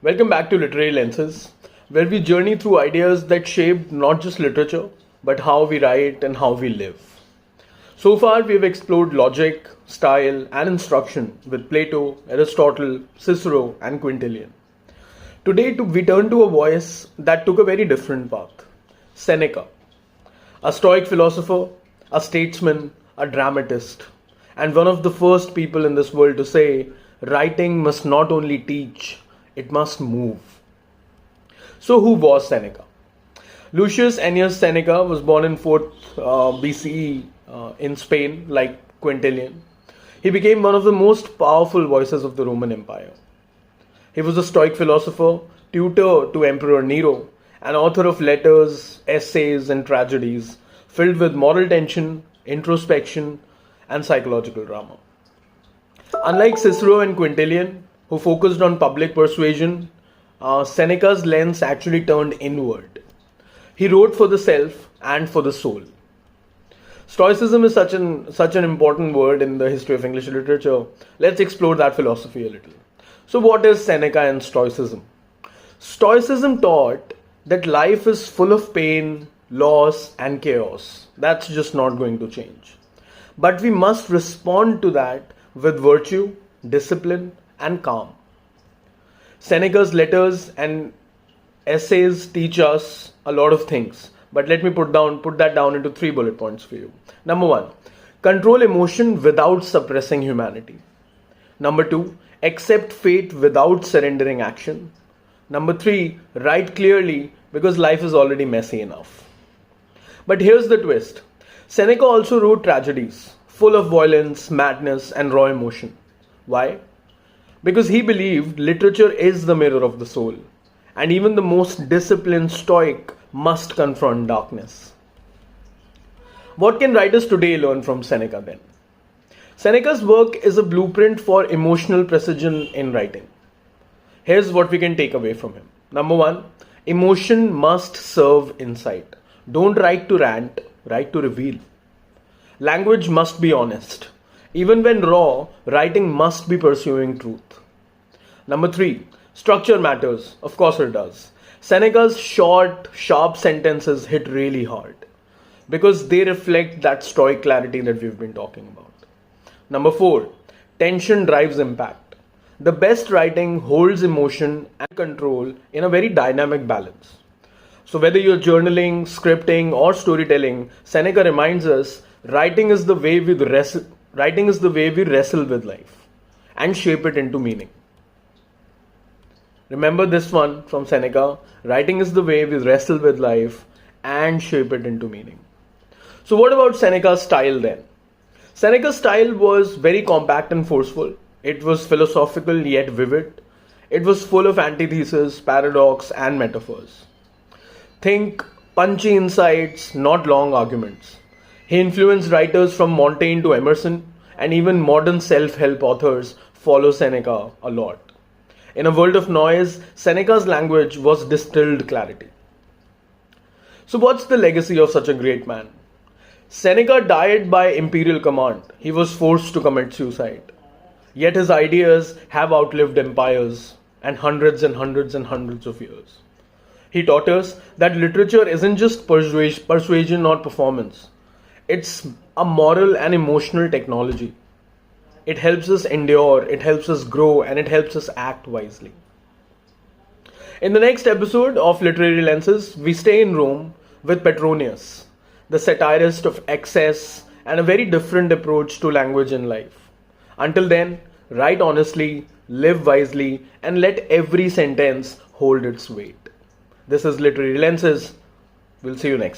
Welcome back to Literary Lenses, where we journey through ideas that shaped not just literature, but how we write and how we live. So far, we have explored logic, style, and instruction with Plato, Aristotle, Cicero, and Quintilian. Today, we turn to a voice that took a very different path: Seneca, a Stoic philosopher, a statesman, a dramatist, and one of the first people in this world to say, writing must not only teach, it must move. So, who was Seneca? Lucius Annius Seneca was born in 4th BCE in Spain, like Quintilian. He became one of the most powerful voices of the Roman Empire. He was a Stoic philosopher, tutor to Emperor Nero, and author of letters, essays, and tragedies filled with moral tension, introspection, and psychological drama. Unlike Cicero and Quintilian, who focused on public persuasion, Seneca's lens actually turned inward. He wrote for the self and for the soul. Stoicism is such an important word in the history of English literature. Let's explore that philosophy a little. So, what is Seneca and Stoicism? Stoicism taught that life is full of pain, loss, and chaos. That's just not going to change. But we must respond to that with virtue, discipline, and calm. Seneca's letters and essays teach us a lot of things, but let me put that down into 3 bullet points for you. Number 1, control emotion without suppressing humanity. Number 2, accept fate without surrendering action. Number 3, write clearly because life is already messy enough. But here's the twist. Seneca also wrote tragedies full of violence, madness, and raw emotion. Why? Because he believed literature is the mirror of the soul, and even the most disciplined Stoic must confront darkness. What can writers today learn from Seneca then? Seneca's work is a blueprint for emotional precision in writing. Here's what we can take away from him. Number 1, emotion must serve insight. Don't write to rant, write to reveal. Language must be honest. Even when raw, writing must be pursuing truth. Number 3, structure matters. Of course it does. Seneca's short, sharp sentences hit really hard because they reflect that Stoic clarity that we've been talking about. Number 4, tension drives impact. The best writing holds emotion and control in a very dynamic balance. So whether you're journaling, scripting, or storytelling, Seneca reminds us writing is the way we wrestle with life and shape it into meaning. Remember this one from Seneca: writing is the way we wrestle with life and shape it into meaning. So what about Seneca's style then? Seneca's style was very compact and forceful. It was philosophical yet vivid. It was full of antithesis, paradox, and metaphors. Think punchy insights, not long arguments. He influenced writers from Montaigne to Emerson, and even modern self-help authors follow Seneca a lot. In a world of noise, Seneca's language was distilled clarity. So what's the legacy of such a great man? Seneca died by imperial command. He was forced to commit suicide. Yet his ideas have outlived empires and hundreds and hundreds and hundreds of years. He taught us that literature isn't just persuasion or performance. It's a moral and emotional technology. It helps us endure, it helps us grow, and it helps us act wisely. In the next episode of Literary Lenses, we stay in Rome with Petronius, the satirist of excess and a very different approach to language and life. Until then, write honestly, live wisely, and let every sentence hold its weight. This is Literary Lenses. We'll see you next time.